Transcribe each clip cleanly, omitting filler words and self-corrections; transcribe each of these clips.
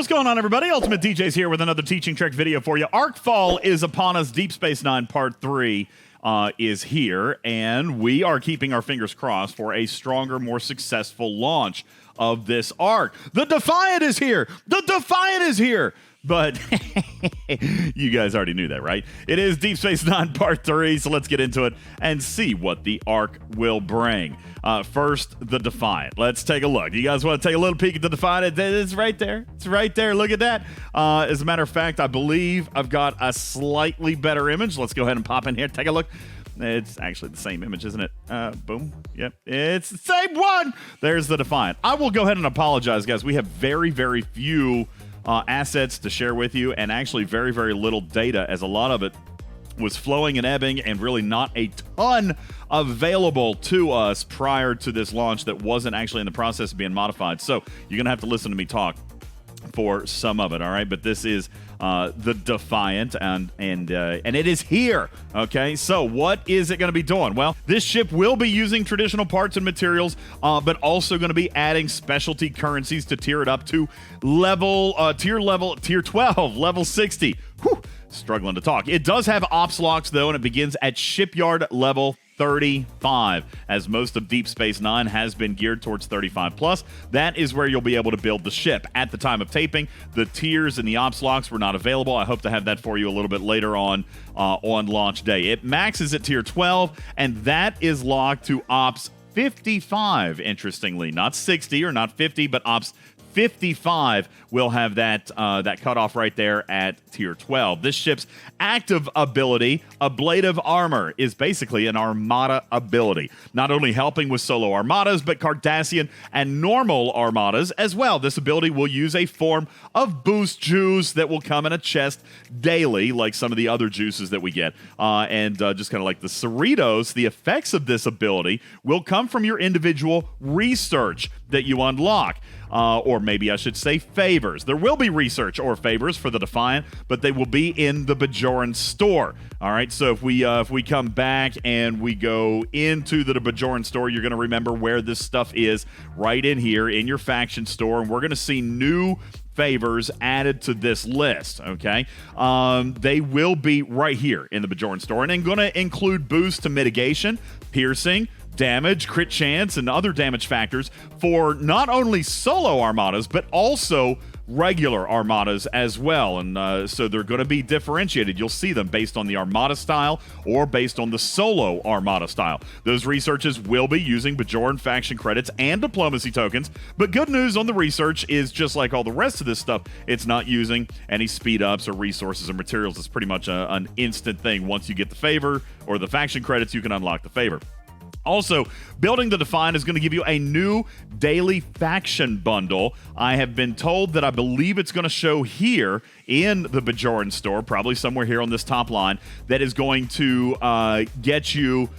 What's going on, everybody? UltimatDjz here with another teaching trick video for you. ArcFall is upon us. Deep Space Nine Part 3 is here, and we are keeping our fingers crossed for a stronger, more successful launch of this arc. The Defiant is here! The Defiant is here! But you guys already knew that, right? It is Deep Space Nine Part 3, so let's get into it and see what the arc will bring. First, the Defiant. Let's take a look. You guys want to take a little peek at the Defiant? It's right there. It's right there. Look at that. As a matter of fact, I believe I've got a slightly better image. Let's go ahead and pop in here. Take a look. It's actually the same image, isn't it? Boom. Yep. It's the same one. There's the Defiant. I will go ahead and apologize, guys. We have very, very few assets to share with you, and actually very, very little data, as a lot of it was flowing and ebbing and really not a ton available to us prior to this launch that wasn't actually in the process of being modified. So you're going to have to listen to me talk for some of it, all right? But this is the Defiant, and it is here, okay? So what is it going to be doing? Well, this ship will be using traditional parts and materials, but also going to be adding specialty currencies to tier it up to tier 12, level 60. Whew, struggling to talk. It does have ops locks, though, and it begins at shipyard level 35, as most of Deep Space Nine has been geared towards 35 plus. That is where you'll be able to build the ship. At the time of taping, the tiers and the ops locks were not available. I hope to have that for you a little bit later on launch day. It maxes at tier 12, and that is locked to ops 55, interestingly. Not 60 or not 50, but ops 55 will have that cutoff right there at tier 12. This ship's active ability, Ablative Armor, is basically an Armada ability, not only helping with solo armadas, but Cardassian and normal armadas as well. This ability will use a form of boost juice that will come in a chest daily, like some of the other juices that we get. Just kind of like the Cerritos, the effects of this ability will come from your individual research that you unlock. Or maybe I should say favors. There will be research or favors for the Defiant, but they will be in the Bajoran store. All right, so if we come back and we go into the Bajoran store, you're going to remember where this stuff is, right in here in your faction store, and we're going to see new favors added to this list, okay? They will be right here in the Bajoran store, and I'm going to include boost to mitigation, piercing, damage, crit chance, and other damage factors for not only solo armadas, but also regular armadas as well. And so they're going to be differentiated. You'll see them based on the armada style or based on the solo armada style. Those researches will be using Bajoran faction credits and diplomacy tokens, but good news on the research is, just like all the rest of this stuff, it's not using any speed ups or resources or materials. It's pretty much an instant thing. Once you get the favor or the faction credits, you can unlock the favor. Also, building the Defiant is going to give you a new daily faction bundle. I have been told that I believe it's going to show here in the Bajoran store, probably somewhere here on this top line, that is going to get you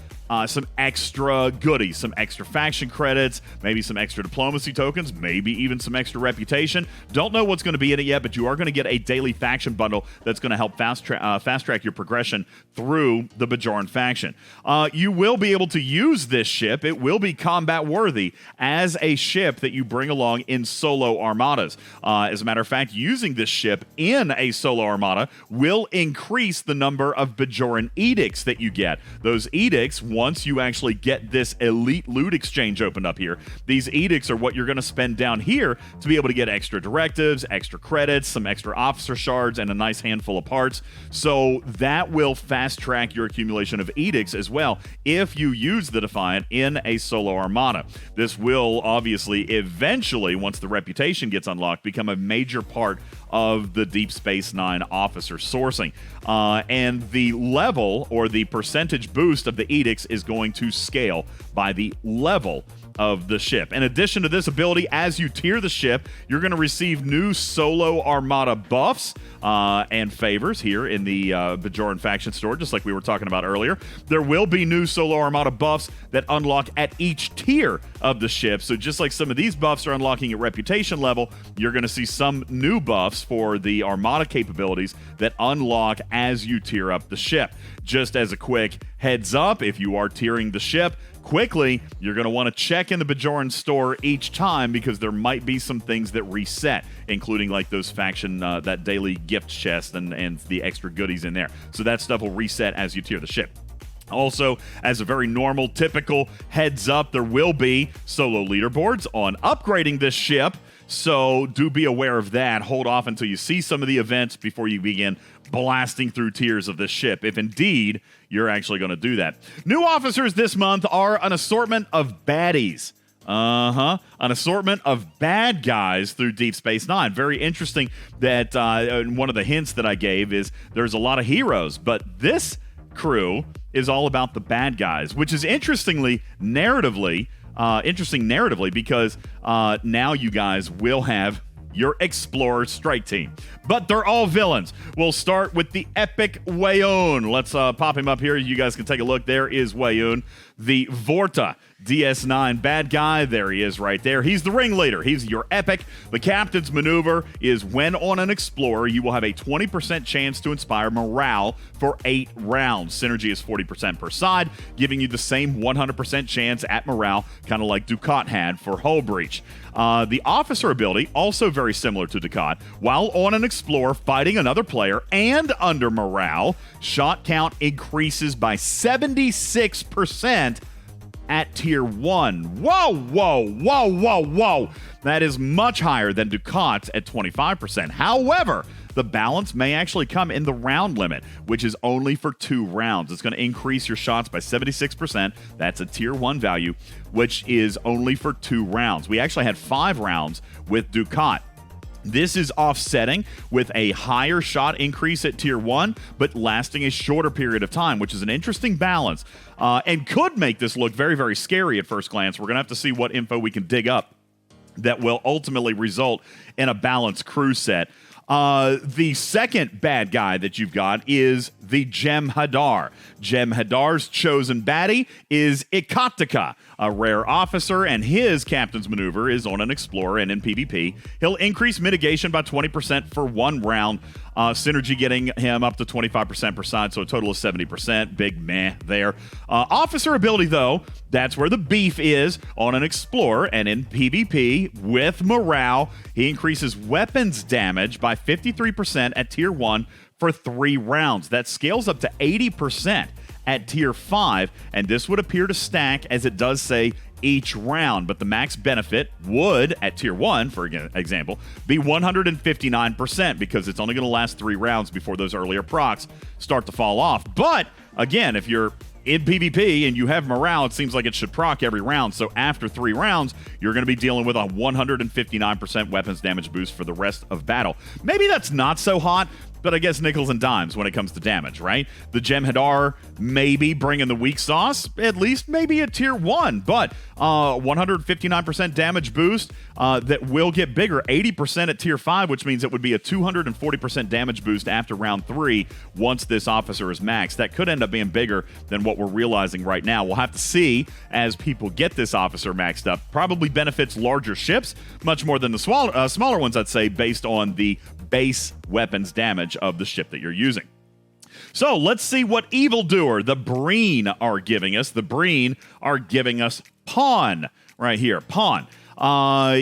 some extra goodies, some extra faction credits, maybe some extra diplomacy tokens, maybe even some extra reputation. Don't know what's going to be in it yet, but you are going to get a daily faction bundle that's going to help fast track your progression through the Bajoran faction. You will be able to use this ship. It will be combat worthy as a ship that you bring along in solo armadas. As a matter of fact, using this ship in a solo armada will increase the number of Bajoran edicts that you get. Those edicts, once you actually get this elite loot exchange opened up here, these edicts are what you're going to spend down here to be able to get extra directives, extra credits, some extra officer shards, and a nice handful of parts. So that will fast track your accumulation of edicts as well if you use the Defiant in a solo armada. This will obviously eventually, once the reputation gets unlocked, become a major part of the Deep Space Nine officer sourcing. And the level or the percentage boost of the edicts is going to scale by the level of the ship. In addition to this ability, as you tier the ship, you're going to receive new solo armada buffs and favors here in the Bajoran faction store, just like we were talking about earlier. There will be new solo armada buffs that unlock at each tier of the ship. So just like some of these buffs are unlocking at reputation level, you're going to see some new buffs for the armada capabilities that unlock as you tier up the ship. Just as a quick heads up, if you are tiering the ship, quickly, you're going to want to check in the Bajoran store each time because there might be some things that reset, including like those faction, that daily gift chest and the extra goodies in there. So that stuff will reset as you tier the ship. Also, as a very normal, typical heads up, there will be solo leaderboards on upgrading this ship. So do be aware of that. Hold off until you see some of the events before you begin blasting through tiers of this ship, if indeed you're actually going to do that. New officers this month are an assortment of baddies. An assortment of bad guys through Deep Space Nine. Very interesting that one of the hints that I gave is there's a lot of heroes, but this crew is all about the bad guys, which is interesting narratively because now you guys will have your Explorer strike team. But they're all villains. We'll start with the epic Wayoon. Let's pop him up here. You guys can take a look. There is Wayoon, the Vorta DS9 bad guy. There he is right there. He's the ringleader. He's your epic. The captain's maneuver is when on an Explorer, you will have a 20% chance to inspire morale for 8 rounds. Synergy is 40% per side, giving you the same 100% chance at morale, kind of like Dukat had for Hull Breach. The officer ability, also very similar to Dukat, while on an Explorer fighting another player and under morale, shot count increases by 76% at tier 1. Whoa. That is much higher than Ducat's at 25%. However, the balance may actually come in the round limit, which is only for 2 rounds. It's going to increase your shots by 76%. That's a tier 1 value, which is only for 2 rounds. We actually had 5 rounds with Dukat. This is offsetting with a higher shot increase at tier 1, but lasting a shorter period of time, which is an interesting balance and could make this look very, very scary at first glance. We're going to have to see what info we can dig up that will ultimately result in a balanced crew set. The second bad guy that you've got is the Jem'Hadar. Jem'Hadar's chosen baddie is Ikatika, a rare officer, and his captain's maneuver is on an Explorer and in PvP. He'll increase mitigation by 20% for 1 round. Synergy getting him up to 25% per side, so a total of 70%. Big meh there. Officer ability, though, that's where the beef is. On an Explorer and in PvP with morale, he increases weapons damage by 53% at tier 1 for 3 rounds. That scales up to 80% at tier 5, and this would appear to stack, as it does say, each round, but the max benefit would, at tier 1, for example, be 159% because it's only going to last 3 rounds before those earlier procs start to fall off. But, again, if you're in PvP and you have morale, it seems like it should proc every round. So after 3 rounds, you're going to be dealing with a 159% weapons damage boost for the rest of battle. Maybe that's not so hot, but I guess nickels and dimes when it comes to damage, right? The Jem'Hadar maybe bringing the weak sauce, at least maybe at tier 1, but 159% damage boost that will get bigger, 80% at tier 5, which means it would be a 240% damage boost after round 3 once this officer is maxed. That could end up being bigger than what we're realizing right now. We'll have to see as people get this officer maxed up. Probably benefits larger ships much more than the smaller ones, I'd say, based on the base weapons damage of the ship that you're using. So let's see what Evildoer, the Breen, are giving us. The Breen are giving us Pawn right here. Pawn.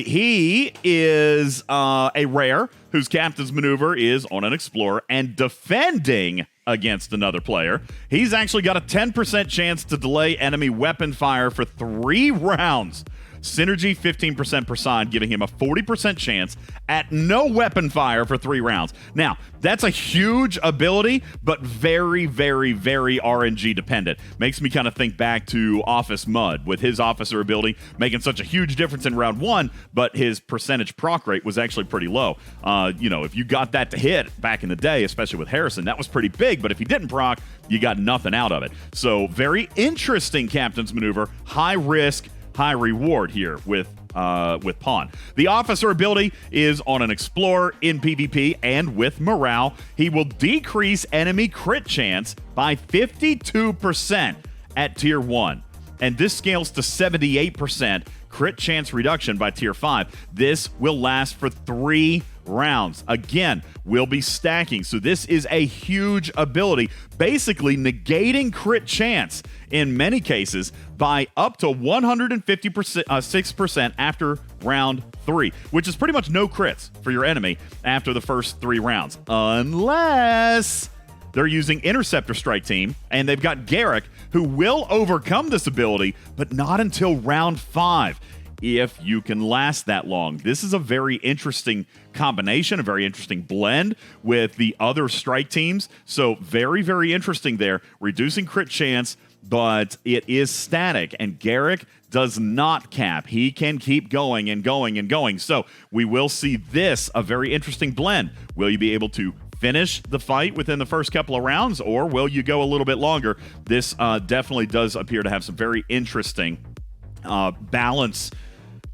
He is a rare whose captain's maneuver is on an Explorer and defending against another player. He's actually got a 10% chance to delay enemy weapon fire for 3 rounds. Synergy 15% per side, giving him a 40% chance at no weapon fire for 3 rounds. Now, that's a huge ability, but very, very, very RNG dependent. Makes me kind of think back to Office Mud with his officer ability making such a huge difference in round 1, but his percentage proc rate was actually pretty low. If you got that to hit back in the day, especially with Harrison, that was pretty big, but if he didn't proc, you got nothing out of it. So very interesting captain's maneuver, high risk, high reward here with Pawn. The officer ability is on an Explorer in PvP and with morale. He will decrease enemy crit chance by 52% at tier 1. And this scales to 78% crit chance reduction by tier 5. This will last for 3 rounds. Again, we'll be stacking. So this is a huge ability, basically negating crit chance in many cases by up to 156% after round 3, which is pretty much no crits for your enemy after the first 3 rounds, unless they're using Interceptor Strike Team, and they've got Garrick, who will overcome this ability, but not until round 5. If you can last that long. This is a very interesting combination, a very interesting blend with the other strike teams. So very, very interesting there. Reducing crit chance, but it is static, and Garrick does not cap. He can keep going and going and going. So we will see this, a very interesting blend. Will you be able to finish the fight within the first couple of rounds, or will you go a little bit longer? This definitely does appear to have some very interesting balance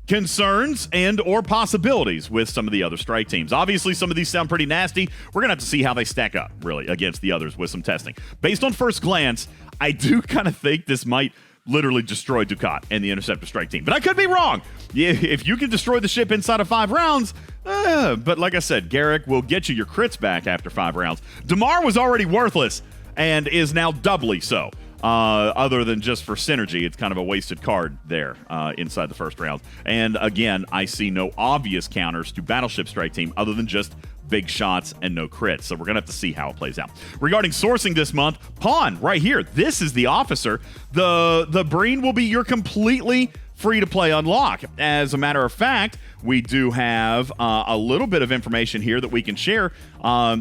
concerns and or possibilities with some of the other strike teams. Obviously, some of these sound pretty nasty. We're going to have to see how they stack up, really, against the others with some testing. Based on first glance, I do kind of think this might literally destroy Ducat and the Interceptor Strike Team. But I could be wrong. If you can destroy the ship inside of 5 rounds, but like I said, Garrick will get you your crits back after 5 rounds. Damar was already worthless and is now doubly so. Other than just for synergy, it's kind of a wasted card there inside the first round. And again, I see no obvious counters to Battleship Strike Team other than just big shots and no crits. So we're going to have to see how it plays out. Regarding sourcing this month, Pawn right here. This is the officer. The Breen will be your completely free-to-play unlock. As a matter of fact, we do have a little bit of information here that we can share.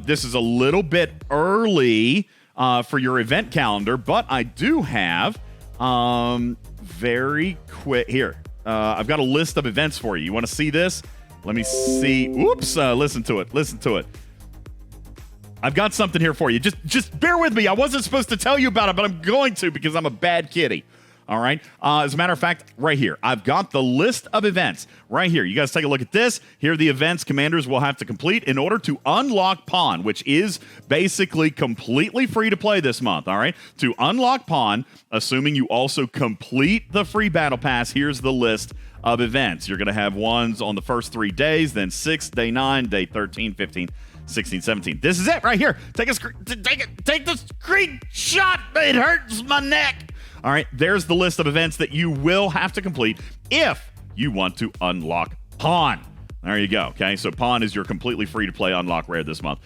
This is a little bit early for your event calendar, but I do have very quick here. I've got a list of events for you. You want to see this? Let me see. Oops, listen to it. Listen to it. I've got something here for you. Just bear with me. I wasn't supposed to tell you about it, but I'm going to because I'm a bad kitty. All right. As a matter of fact, right here, I've got the list of events right here. You guys take a look at this. Here are the events commanders will have to complete in order to unlock Pawn, which is basically completely free to play this month. All right. To unlock Pawn, assuming you also complete the free battle pass, here's the list of events. You're going to have ones on the first 3 days, then 6, day 9, day 13, 15, 16, 17. This is it right here. Take the screenshot. It hurts my neck. All right, there's the list of events that you will have to complete if you want to unlock Pawn. There you go. Okay, so Pawn is your completely free to play unlock rare this month.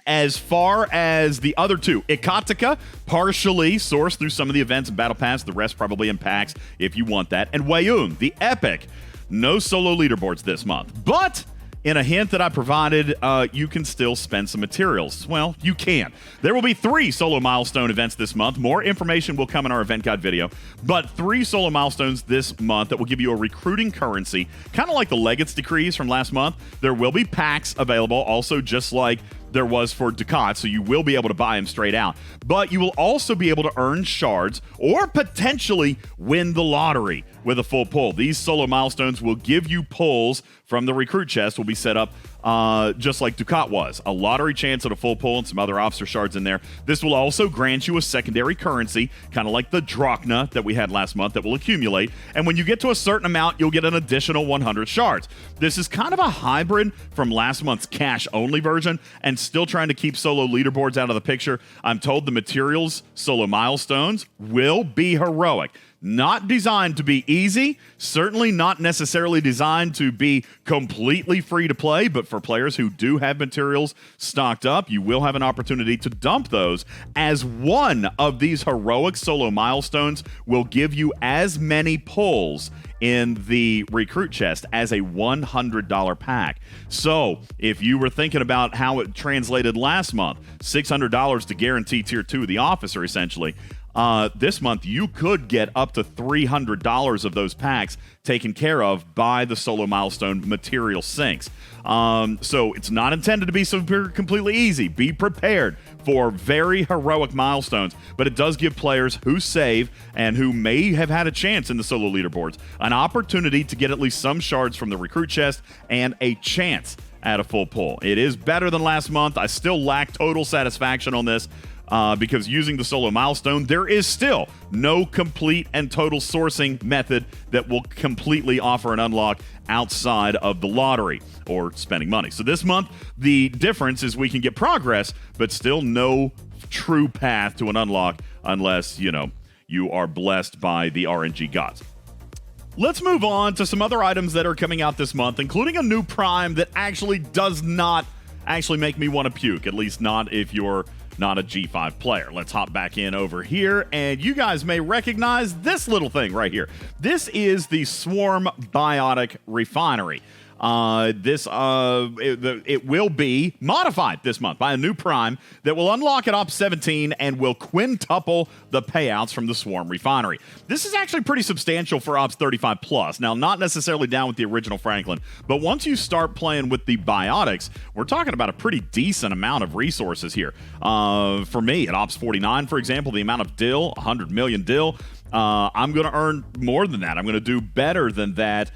As far as the other two, Ikatika, partially sourced through some of the events in Battle Pass, the rest probably in packs if you want that. And Wayun, the Epic, no solo leaderboards this month. But in a hint that I provided, you can still spend some materials. Well, you can. There will be 3 solo milestone events this month. More information will come in our event guide video. But 3 solo milestones this month that will give you a recruiting currency, kind of like the Legates Decrees from last month. There will be packs available, also just like there was for Ducat, so you will be able to buy them straight out. But you will also be able to earn shards or potentially win the lottery with a full pull. These solo milestones will give you pulls from the recruit chest, will be set up just like Ducat was. A lottery chance at a full pull and some other officer shards in there. This will also grant you a secondary currency, kind of like the Drachna that we had last month that will accumulate. And when you get to a certain amount, you'll get an additional 100 shards. This is kind of a hybrid from last month's cash-only version and still trying to keep solo leaderboards out of the picture. I'm told the materials solo milestones will be heroic. Not designed to be easy, certainly not necessarily designed to be completely free to play, but for players who do have materials stocked up, you will have an opportunity to dump those, as one of these heroic solo milestones will give you as many pulls in the recruit chest as a $100 pack. So if you were thinking about how it translated last month, $600 to guarantee tier 2 of the officer essentially, this month you could get up to $300 of those packs taken care of by the solo milestone material sinks. So it's not intended to be super completely easy. Be prepared for very heroic milestones, but it does give players who save and who may have had a chance in the solo leaderboards an opportunity to get at least some shards from the recruit chest and a chance at a full pull. It is better than last month. I still lack total satisfaction on this, because using the solo milestone, there is still no complete and total sourcing method that will completely offer an unlock outside of the lottery or spending money. So this month, the difference is we can get progress, but still no true path to an unlock unless, you know, you are blessed by the RNG gods. Let's move on to some other items that are coming out this month, including a new prime that actually does not actually make me want to puke, at least not if you're not a G5 player. Let's hop back in over here, and you guys may recognize this little thing right here. This is the Swarm Biotic Refinery. It will be modified this month by a new prime that will unlock at Ops 17 and will quintuple the payouts from the Swarm Refinery. This is actually pretty substantial for Ops 35 plus. Now, not necessarily down with the original Franklin, but once you start playing with the biotics, we're talking about a pretty decent amount of resources here. For me, at Ops 49, for example, the amount of dill, 100 million dill, I'm going to earn more than that. I'm going to do better than that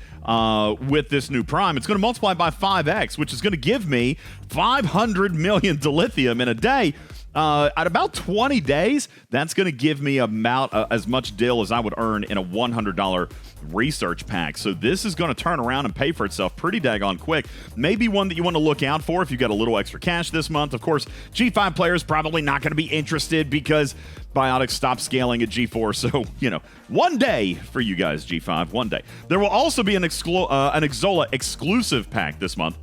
with this new prime. It's going to multiply by 5x, which is going to give me 500 million dilithium in a day. At about 20 days, that's going to give me about as much dill as I would earn in a $100 research pack. So this is going to turn around and pay for itself pretty daggone quick. Maybe one that you want to look out for if you got a little extra cash this month. Of course, G5 players probably not going to be interested because Biotics stopped scaling at G4. So, you know, one day for you guys, G5, one day. There will also be an Exola exclusive pack this month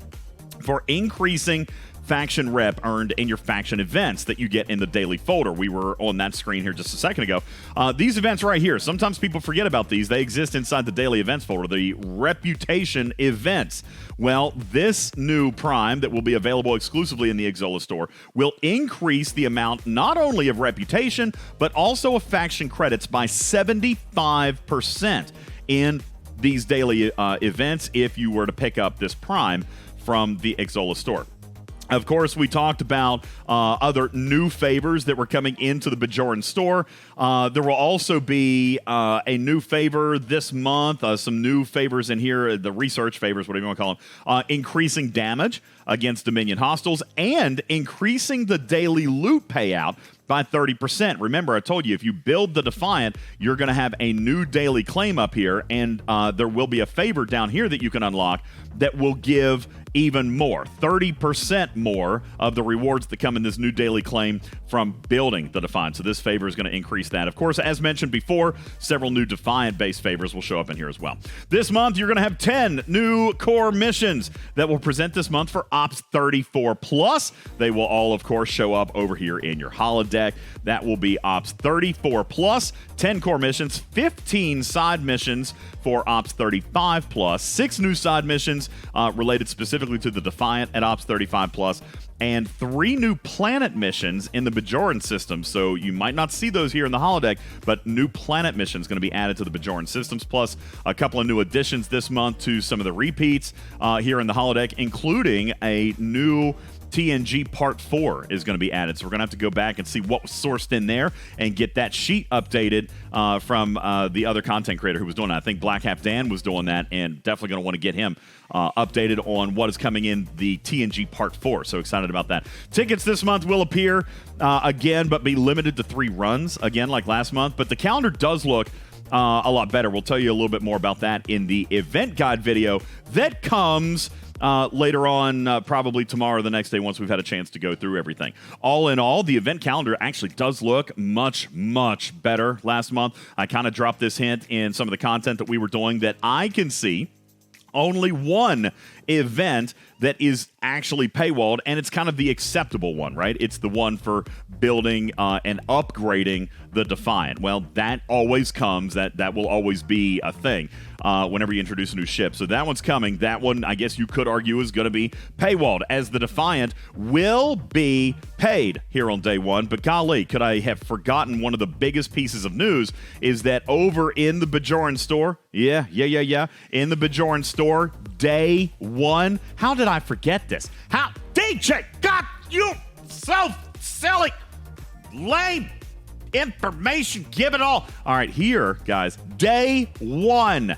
for increasing faction rep earned in your faction events that you get in the daily folder. We were on that screen here just a second ago. These events right here, sometimes people forget about these. They exist inside the daily events folder, the reputation events. Well, this new prime that will be available exclusively in the Exola store will increase the amount not only of reputation, but also of faction credits by 75% in these daily events if you were to pick up this prime from the Exola store. Of course, we talked about other new favors that were coming into the Bajoran store. There will also be a new favor this month, some new favors in here, the research favors, whatever you want to call them, increasing damage against Dominion hostiles and increasing the daily loot payout by 30%. Remember, I told you, if you build the Defiant, you're going to have a new daily claim up here, and there will be a favor down here that you can unlock that will give even more, 30% more of the rewards that come in this new daily claim from building the Defiant. So this favor is going to increase that. Of course, as mentioned before, several new Defiant-based favors will show up in here as well. This month, you're going to have 10 new core missions that will present this month for Ops 34 plus. They will all, of course, show up over here in your holodeck. That will be Ops 34 plus, 10 core missions, 15 side missions for Ops 35 plus, 6 new side missions related specifically to the Defiant at Ops 35 plus, and 3 new planet missions in the Bajoran system. So you might not see those here in the holodeck, but new planet missions going to be added to the Bajoran systems, plus a couple of new additions this month to some of the repeats here in the holodeck, including a new TNG Part 4 is going to be added. So we're going to have to go back and see what was sourced in there and get that sheet updated from the other content creator who was doing that. I think Black Half Dan was doing that, and definitely going to want to get him updated on what is coming in the TNG Part 4. So excited about that. Tickets this month will appear again, but be limited to 3 runs, again, like last month. But the calendar does look a lot better. We'll tell you a little bit more about that in the event guide video that comes later on, probably tomorrow or the next day once we've had a chance to go through everything. All in all, the event calendar actually does look much, much better last month. I kind of dropped this hint in some of the content that we were doing that I can see only one event that is actually paywalled, and it's kind of the acceptable one, right? It's the one for building and upgrading the Defiant. Well, that always comes. That will always be a thing whenever you introduce a new ship. So that one's coming. That one, I guess you could argue, is going to be paywalled, as the Defiant will be paid here on day one. But golly, could I have forgotten one of the biggest pieces of news is that over in the Bajoran store, in the Bajoran store, day one. How did I forget this? How? DJ, God, you so silly, lame information, give it all. All right, here, guys, day one,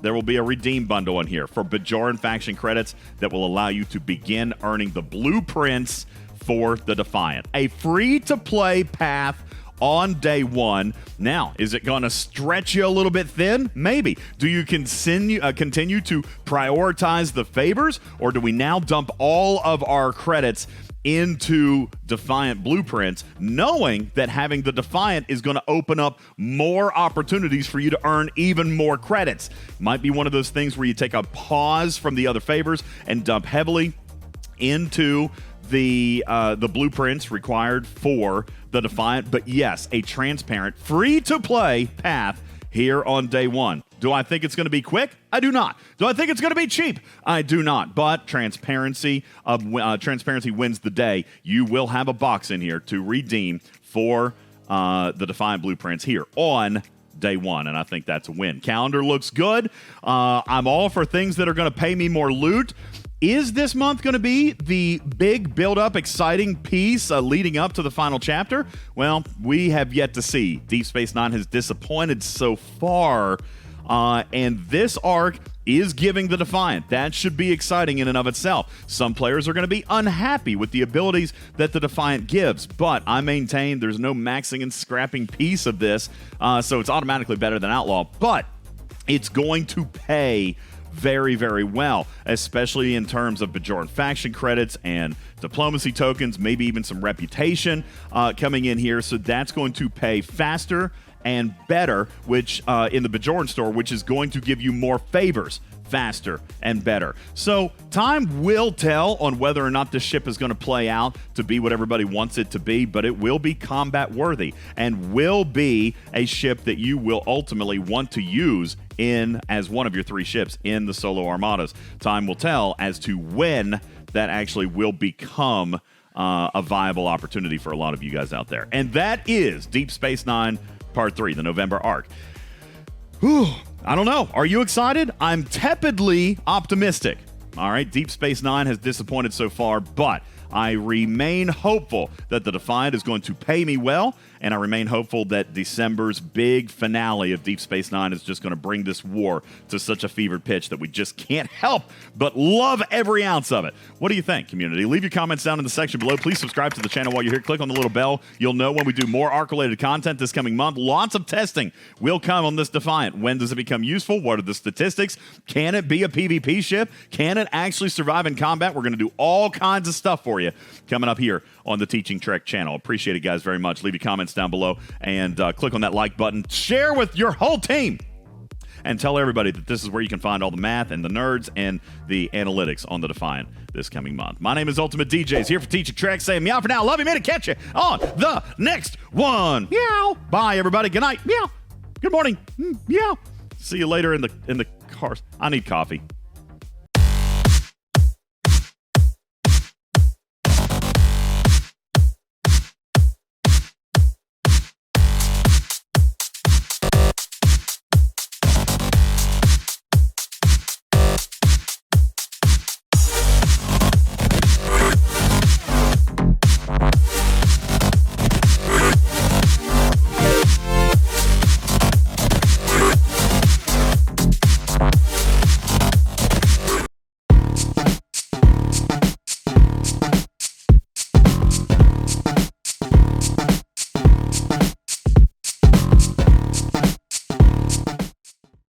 there will be a redeem bundle in here for Bajoran faction credits that will allow you to begin earning the blueprints for the Defiant. A free-to-play path on day one. Now, is it going to stretch you a little bit thin? Maybe. Do you continue to prioritize the favors, or do we now dump all of our credits into Defiant blueprints, knowing that having the Defiant is going to open up more opportunities for you to earn even more credits? Might be one of those things where you take a pause from the other favors and dump heavily into the blueprints required for the Defiant. But yes, a transparent, free-to-play path here on day one. Do I think it's going to be quick? I do not. Do I think it's going to be cheap? I do not. But transparency wins the day. You will have a box in here to redeem for the Defiant blueprints here on day one, and I think that's a win. Calendar looks good. I'm all for things that are going to pay me more loot. Is this month going to be the big build-up, exciting piece leading up to the final chapter? Well, we have yet to see. Deep Space Nine has disappointed so far, and this arc is giving the Defiant. That should be exciting in and of itself. Some players are going to be unhappy with the abilities that the Defiant gives, but I maintain there's no maxing and scrapping piece of this, so it's automatically better than Outlaw, but it's going to pay very, very well, especially in terms of Bajoran faction credits and diplomacy tokens, maybe even some reputation coming in here. So that's going to pay faster and better, which in the Bajoran store, which is going to give you more favors faster and better. So time will tell on whether or not this ship is going to play out to be what everybody wants it to be, but it will be combat worthy and will be a ship that you will ultimately want to use in as one of your 3 ships in the solo armadas. Time will tell as to when that actually will become a viable opportunity for a lot of you guys out there. And that is Deep Space Nine Part 3, the November arc. Whew, I don't know. Are you excited? I'm tepidly optimistic. All right, Deep Space Nine has disappointed so far, but I remain hopeful that the Defiant is going to pay me well, and I remain hopeful that December's big finale of Deep Space Nine is just going to bring this war to such a fevered pitch that we just can't help but love every ounce of it. What do you think, community? Leave your comments down in the section below. Please subscribe to the channel while you're here. Click on the little bell. You'll know when we do more ARC-related content this coming month. Lots of testing will come on this Defiant. When does it become useful? What are the statistics? Can it be a PvP ship? Can it actually survive in combat? We're going to do all kinds of stuff for you coming up here on the Teaching Trek channel. Appreciate it, guys, very much. Leave your comments down below and click on that like button. Share with your whole team and tell everybody that this is where you can find all the math and the nerds and the analytics on the Defiant this coming month. My name is UltimatDjz, here for Teaching Trek, saying meow for now. Love you, man, to catch you on the next one. Meow. Bye, everybody. Good night. Meow. Good morning. Meow. See you later in the cars. I need coffee.